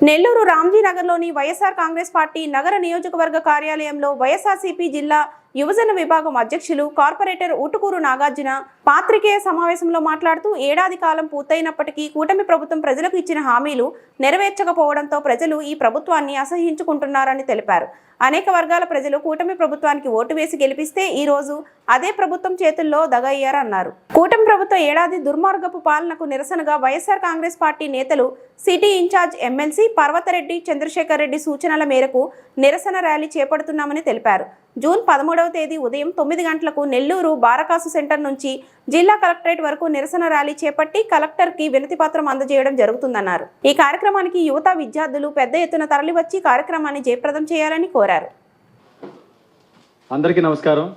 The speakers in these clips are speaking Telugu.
నెల్లూరు రామ్జీనగర్లోని వైఎస్ఆర్ కాంగ్రెస్ పార్టీ నగర నియోజకవర్గ కార్యాలయంలో వైఎస్ఆర్సీపీ జిల్లా యువజన విభాగం అధ్యక్షులు కార్పొరేటర్ ఊటుకూరు నాగార్జున పాత్రికేయ సమావేశంలో మాట్లాడుతూ ఏడాది కాలం పూర్తయినప్పటికీ కూటమి ప్రభుత్వం ప్రజలకు ఇచ్చిన హామీలు నెరవేర్చకపోవడంతో ప్రజలు ఈ ప్రభుత్వాన్ని అసహ్యించుకుంటున్నారని తెలిపారు. అనేక వర్గాల ప్రజలు కూటమి ప్రభుత్వానికి ఓటు వేసి గెలిపిస్తే ఈ రోజు అదే ప్రభుత్వం చేతుల్లో దగయ్యారన్నారు. కూటమి ప్రభుత్వ ఏడాది దుర్మార్గపు పాలనకు నిరసనగా వైఎస్ఆర్ కాంగ్రెస్ పార్టీ నేతలు city incharge MLC Parvathareddy Chandrasekhar Reddy సూచనల మేరకు నిరసన ర్యాలీ చేపడుతున్నామని తెలిపారు. జూన్ 13వ తేదీ ఉదయం 9 గంటలకు నెల్లూరు బారకాసు సెంటర్ నుంచి జిల్లా కలెక్టరేట్ వరకు నిరసన ర్యాలీ చేపట్టి కలెక్టర్కి వినతి పత్రం అందజేయడం జరుగుతుందన్నారు. ఈ కార్యక్రమానికి యువత విద్యార్థులు పెద్ద ఎత్తున తరలివచ్చి కార్యక్రమాన్ని జయప్రదం చేయాలని కోరారు. అందరికీ నమస్కారం.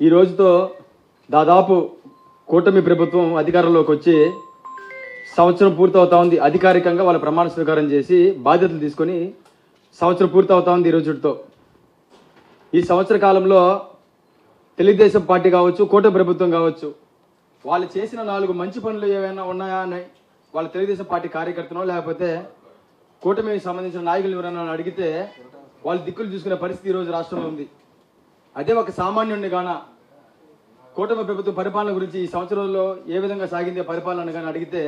ఈ రోజుతో దాదాపు కూటమి ప్రభుత్వం అధికారంలోకి వచ్చి సంవత్సరం పూర్తవుతా ఉంది. అధికారికంగా వాళ్ళ ప్రమాణ స్వీకారం చేసి బాధ్యతలు తీసుకొని సంవత్సరం పూర్తవుతా ఉంది ఈ రోజుతో. ఈ సంవత్సర కాలంలో తెలుగుదేశం పార్టీ కావచ్చు, కూటమి ప్రభుత్వం కావచ్చు, వాళ్ళు చేసిన 4 మంచి పనులు ఏమైనా ఉన్నాయా అని వాళ్ళ తెలుగుదేశం పార్టీ కార్యకర్తనో లేకపోతే కూటమికి సంబంధించిన నాయకులు ఎవరైనా అడిగితే వాళ్ళు దిక్కులు చూసుకునే పరిస్థితి ఈరోజు రాష్ట్రంలో ఉంది. అదే ఒక సామాన్యుడిని గాన కూటమి ప్రభుత్వ పరిపాలన గురించి ఈ సంవత్సరంలో ఏ విధంగా సాగిందే పరిపాలన కానీ అడిగితే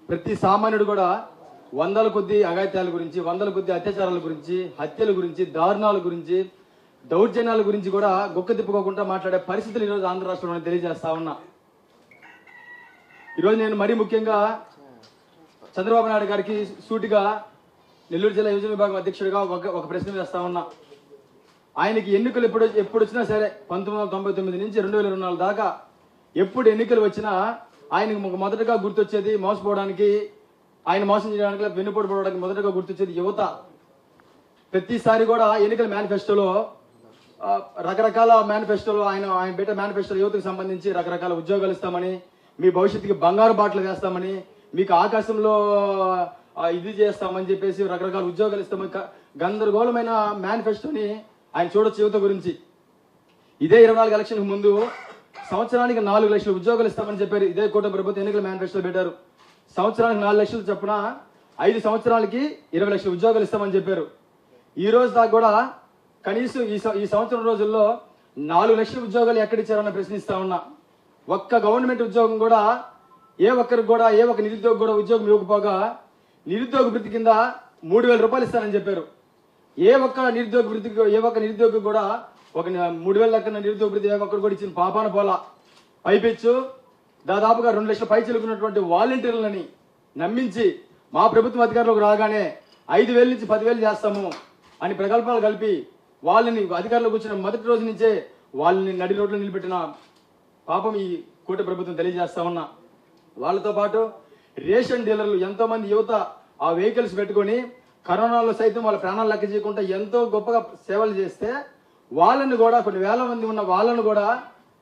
ప్రతి సామాన్యుడు కూడా వందల కొద్ది అఘాయిత్యాల గురించి, వందల కొద్ది అత్యాచారాల గురించి, హత్యల గురించి, దారుణాల గురించి, దౌర్జన్యాల గురించి కూడా గొక్క తిప్పుకోకుండా మాట్లాడే పరిస్థితులు ఈరోజు ఆంధ్ర రాష్ట్రంలో తెలియజేస్తా ఉన్నా. ఈరోజు నేను మరీ ముఖ్యంగా చంద్రబాబు నాయుడు గారికి సూటిగా నెల్లూరు జిల్లా యువజన విభాగం అధ్యక్షుడిగా ఒక ప్రశ్న వేస్తా ఉన్నా. ఆయనకి ఎన్నికలు ఎప్పుడు వచ్చినా సరే 1999 నుంచి 2024 దాకా ఎప్పుడు ఎన్నికలు వచ్చినా ఆయనకు మొదటగా గుర్తొచ్చేది మోసపోవడానికి, ఆయన మోసం చేయడానికి, వెన్నుపోటు పడడానికి మొదటగా గుర్తొచ్చేది యువత. ప్రతిసారి కూడా ఎన్నికల మేనిఫెస్టోలో రకరకాల మేనిఫెస్టోలో ఆయన పెట్టే మేనిఫెస్టోలో యువతకు సంబంధించి రకరకాల ఉద్యోగాలు ఇస్తామని, మీ భవిష్యత్తుకి బంగారు బాటలు వేస్తామని, మీకు ఆకాశంలో ఇది చేస్తామని చెప్పేసి రకరకాల ఉద్యోగాలు ఇస్తామని గందరగోళమైన మేనిఫెస్టోని ఆయన చూడొచ్చు యువత గురించి. ఇదే 24 ఎలక్షన్కి ముందు సంవత్సరానికి 4 లక్షల ఉద్యోగాలు ఇస్తామని చెప్పారు. ఇదే కూటమి ప్రభుత్వం ఎన్నికల మేనిఫెస్టో పెట్టారు. సంవత్సరానికి 4 లక్షలు చొప్పున 5 సంవత్సరాలకి 20 లక్షల ఉద్యోగాలు ఇస్తామని చెప్పారు. ఈ రోజు దాకా కూడా కనీసం ఈ సంవత్సరం రోజుల్లో 4 లక్షల ఉద్యోగాలు ఎక్కడిచ్చారని ప్రశ్నిస్తా ఉన్నా. ఒక్క గవర్నమెంట్ ఉద్యోగం కూడా ఏ ఒక్క నిరుద్యోగి కూడా ఉద్యోగం ఇవ్వకపోగా నిరుద్యోగ వృత్తి కింద 3,000 రూపాయలు ఇస్తానని చెప్పారు. ఏ ఒక్క నిరుద్యోగి కూడా ఒక 3,000 లెక్కన నిరుద్యోగ వృత్తి ఏ ఒక్కరు కూడా ఇచ్చిన పాపాన పోలా. పైపెచ్చు దాదాపుగా 2 లక్షల పై చిలుకున్నటువంటి వాలంటీర్లని నమ్మించి మా ప్రభుత్వం అధికారంలోకి రాగానే 5,000 నుంచి 10,000 చేస్తాము అని ప్రగల్భాలు కలిపి వాళ్ళని అధికారంలోకి వచ్చిన మొదటి రోజు నుంచే వాళ్ళని నడి రోడ్లో నిలబెట్టిన పాపం ఈ కూటమి ప్రభుత్వం తెలియజేస్తా ఉన్నా. వాళ్ళతో పాటు రేషన్ డీలర్లు ఎంతో మంది యువత ఆ వెహికల్స్ పెట్టుకొని కరోనాలో సైతం వాళ్ళ ప్రాణాలు లెక్క చేయకుండా ఎంతో గొప్పగా సేవలు చేస్తే వాళ్ళని కూడా కొన్ని వేల మంది ఉన్న వాళ్ళను కూడా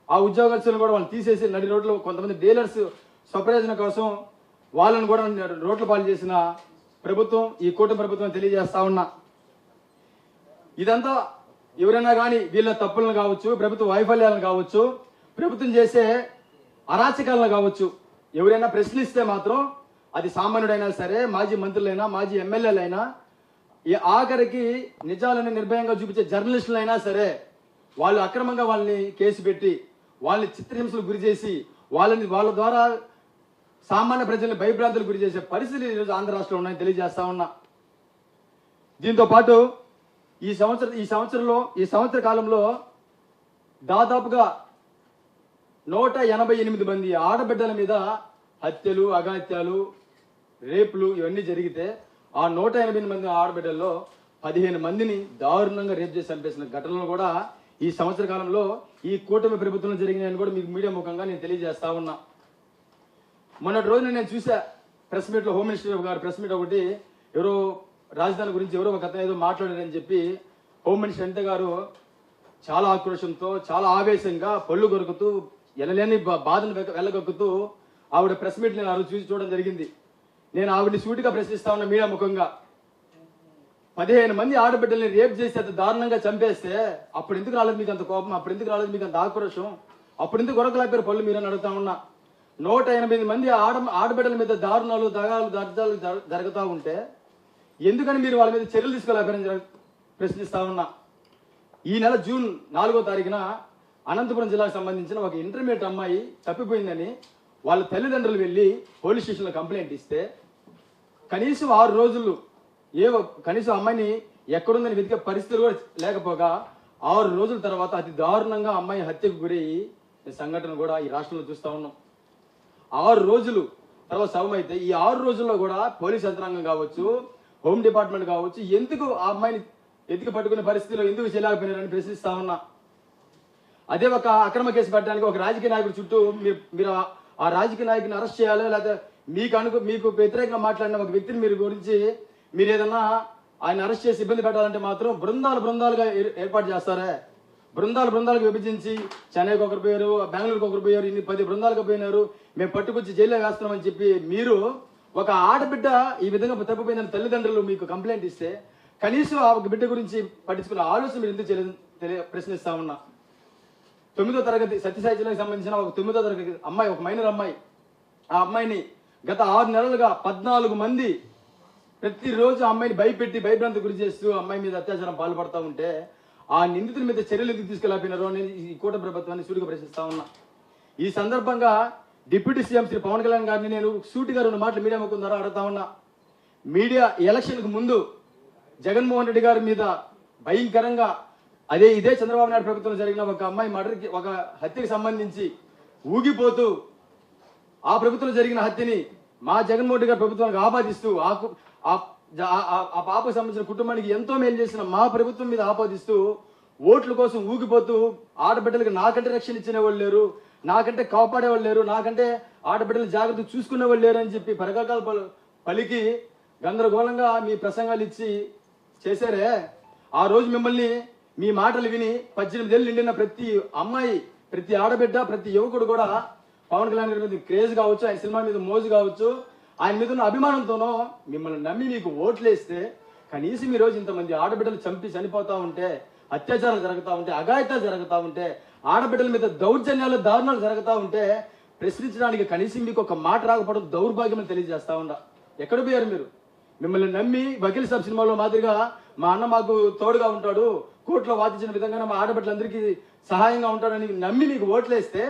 ఆ ఉద్యోగస్తులను కూడా వాళ్ళు తీసేసి నడి రోడ్లు కొంతమంది డీలర్స్ స్వప్రయోజనం కోసం వాళ్ళను కూడా రోడ్ల పాలు చేసిన ప్రభుత్వం ఈ కూటమి ప్రభుత్వం తెలియజేస్తా ఉన్నా. ఇదంతా ఎవరైనా కానీ వీళ్ళ తప్పులను కావచ్చు, ప్రభుత్వ వైఫల్యాలను కావచ్చు, ప్రభుత్వం చేసే అరాచకాలను కావచ్చు ఎవరైనా ప్రశ్నిస్తే మాత్రం అది సామాన్యుడైనా సరే, మాజీ మంత్రులైనా, మాజీ ఎమ్మెల్యేలైనా, ఆఖరికి నిజాలను నిర్భయంగా చూపించే జర్నలిస్టులైనా సరే వాళ్ళు అక్రమంగా వాళ్ళని కేసు పెట్టి వాళ్ళని చిత్రహింసలు గురి చేసి వాళ్ళ ద్వారా సామాన్య ప్రజల్ని భయభ్రాంతులు గురి చేసే పరిస్థితులు ఈరోజు ఆంధ్ర రాష్ట్రంలో ఉన్నాయని తెలియజేస్తా ఉన్నా. దీంతో పాటు ఈ సంవత్సర కాలంలో దాదాపుగా 188 మంది ఆడబిడ్డల మీద హత్యలు, అఘాయిత్యాలు, రేపులు ఇవన్నీ జరిగితే ఆ 188 మంది ఆడబిడ్డల్లో 15 మందిని దారుణంగా రేప్ చేసి చంపేసిన ఘటనలు కూడా ఈ సంవత్సర కాలంలో ఈ కూటమి ప్రభుత్వంలో జరిగినాయని కూడా మీకు మీడియా ముఖంగా నేను తెలియజేస్తా ఉన్నా. మొన్నటి రోజున నేను చూసా ప్రెస్ మీట్లో, హోమ్ మినిస్టర్ గారు ప్రెస్ మీట్ ఒకటి ఎవరో రాజధాని గురించి ఎవరో ఒక అతను ఏదో మాట్లాడారని చెప్పి హోమ్ మినిస్టర్ అనిత గారు చాలా ఆక్రోషంతో, చాలా ఆవేశంగా, పళ్ళు కొరుకుతూ, ఎనలేని బాధను వెళ్ళగొక్కుతూ ఆవిడ ప్రెస్ మీట్ నేను ఆ రోజు చూసి చూడడం జరిగింది. నేను ఆవిడని సూటిగా ప్రశ్నిస్తా ఉన్న మీడియా ముఖంగా, 15 మంది ఆడబిడ్డల్ని రేప్ చేసి అంత దారుణంగా చంపేస్తే అప్పుడు ఎందుకు రాలేదు మీకు అంత కోపం? అప్పుడు ఎందుకు రాలేదు మీకు అంత ఆక్రోషం? అప్పుడు ఎందుకు కొరకలేపారు పళ్ళు మీరని అడుగుతా ఉన్నా. 108 మంది ఆడబిడ్డల మీద దారుణాలు దగాలు దర్జాలు జరుగుతూ ఉంటే ఎందుకని మీరు వాళ్ళ మీద చర్యలు తీసుకోలేకపోయారని ప్రశ్నిస్తా ఉన్నా. ఈ నెల జూన్ 4వ తారీఖున అనంతపురం జిల్లాకు సంబంధించిన ఒక ఇంటర్మీడియట్ అమ్మాయి తప్పిపోయిందని వాళ్ళ తల్లిదండ్రులు వెళ్ళి పోలీస్ స్టేషన్లో కంప్లైంట్ ఇస్తే కనీసం 6 రోజులు కనీసం అమ్మాయిని ఎక్కడుందని వెతికే పరిస్థితులు కూడా లేకపోగా 6 రోజుల తర్వాత అతి దారుణంగా అమ్మాయి హత్యకు గురయ్యి సంఘటన కూడా ఈ రాష్ట్రంలో చూస్తూ ఉన్నాం. 6 రోజులు తర్వాత శవం అయితే ఈ 6 రోజుల్లో కూడా పోలీస్ యంత్రాంగం కావచ్చు, హోమ్ డిపార్ట్మెంట్ కావచ్చు, ఎందుకు ఆ అమ్మాయిని ఎత్తికి పట్టుకునే పరిస్థితిలో ఎందుకు చేయలేకపోయినారని ప్రశ్నిస్తా ఉన్నా. అదే ఒక అక్రమ కేసు పెట్టడానికి ఒక రాజకీయ నాయకుడు చుట్టూ మీరు ఆ రాజకీయ నాయకుని అరెస్ట్ చేయాలి, లేకపోతే మీకు వ్యతిరేకంగా మాట్లాడిన ఒక వ్యక్తిని మీరు ఏదన్నా ఆయన అరెస్ట్ చేసి ఇబ్బంది పెట్టాలంటే మాత్రం బృందాలుగా ఏర్పాటు చేస్తారే. బృందాలుగా విభజించి చెన్నైకి ఒకరు పోయారు, బెంగళూరుకి ఒకరు పోయారు, ఇన్ని 10 బృందాలుగా పోయినారు, మేము పట్టుకొచ్చి జైల్లో వేస్తున్నామని చెప్పి మీరు ఒక ఆడబిడ్డ ఈ విధంగా తప్పిపోయిందని తల్లిదండ్రులు మీకు కంప్లైంట్ ఇస్తే కనీసం ఆ ఒక బిడ్డ గురించి పట్టించుకున్న ఆలోచన మీరు ఎందుకు ప్రశ్నిస్తా ఉన్నా. 9వ తరగతి సత్యసాయి జిల్లాకు సంబంధించిన ఒక 9వ తరగతి అమ్మాయి, ఒక మైనర్ అమ్మాయి, ఆ అమ్మాయిని గత 6 నెలలుగా 14 మంది ప్రతిరోజు అమ్మాయిని భయభ్రాంతి గురి చేస్తూ అమ్మాయి మీద అత్యాచారం పాల్పడతా ఉంటే ఆ నిందితుల మీద చర్యలు ఎందుకు తీసుకెళ్ళకపోయినారో నేను ఈ కూటమి ప్రభుత్వాన్ని సూటిగా ప్రశ్నిస్తా ఉన్నా. ఈ సందర్భంగా డిప్యూటీ సీఎం శ్రీ పవన్ కళ్యాణ్ గారిని నేను సూటిగా 2 మాటలు మీడియా ముఖం ద్వారా అడుగుతా ఉన్నా. మీడియా ఎలక్షన్కు ముందు జగన్మోహన్ రెడ్డి గారి మీద భయంకరంగా ఇదే చంద్రబాబు నాయుడు ప్రభుత్వంలో జరిగిన ఒక అమ్మాయి మర్డర్కి, ఒక హత్యకి సంబంధించి ఊగిపోతూ ఆ ప్రభుత్వంలో జరిగిన హత్యని మా జగన్మోహన్ రెడ్డి గారి ప్రభుత్వానికి ఆపాదిస్తూ ఆ పాపకు సంబంధించిన కుటుంబానికి ఎంతో మేలు చేసిన మా ప్రభుత్వం మీద ఆపాదిస్తూ ఓట్ల కోసం ఊగిపోతూ ఆడబిడ్డలకు నాకంటే రక్షణ ఇచ్చిన వాళ్ళు లేరు, నాకంటే కాపాడేవాళ్ళు లేరు, నాకంటే ఆడబిడ్డలు జాగ్రత్త చూసుకునే వాళ్ళు లేరు అని చెప్పి పరకాలు పలికి గందరగోళంగా మీ ప్రసంగాలు ఇచ్చి చేశారే. ఆ రోజు మిమ్మల్ని మీ మాటలు విని 18 ఏళ్ళు నిండిన ప్రతి అమ్మాయి, ప్రతి ఆడబిడ్డ, ప్రతి యువకుడు కూడా పవన్ కళ్యాణ్ గారి మీద క్రేజ్ కావచ్చు, ఆయన సినిమా మీద మోజు కావచ్చు, ఆయన మీద ఉన్న అభిమానంతోనో మిమ్మల్ని నమ్మి మీకు ఓట్లేస్తే కనీసం ఈ రోజు ఇంతమంది ఆడబిడ్డలు చనిపోతా ఉంటే, అత్యాచారాలు జరుగుతూ ఉంటే, అఘాయితాలు జరుగుతూ ఉంటే, ఆడబిడ్డల మీద దౌర్జన్యాలు దారుణాలు జరుగుతూ ఉంటే ప్రశ్నించడానికి కనీసం మీకు ఒక మాట రాకపోవడం దౌర్భాగ్యం తెలియజేస్తా ఉండ. ఎక్కడ పోయారు మీరు? మిమ్మల్ని నమ్మి వకీల్ సాబ్ సినిమాలో మాదిరిగా మా అన్న మాకు తోడుగా ఉంటాడు, కోర్టులో వాదించిన విధంగా మా ఆడబిడ్డలందరికీ సహాయంగా ఉంటాడని నమ్మి మీకు ఓట్లేస్తే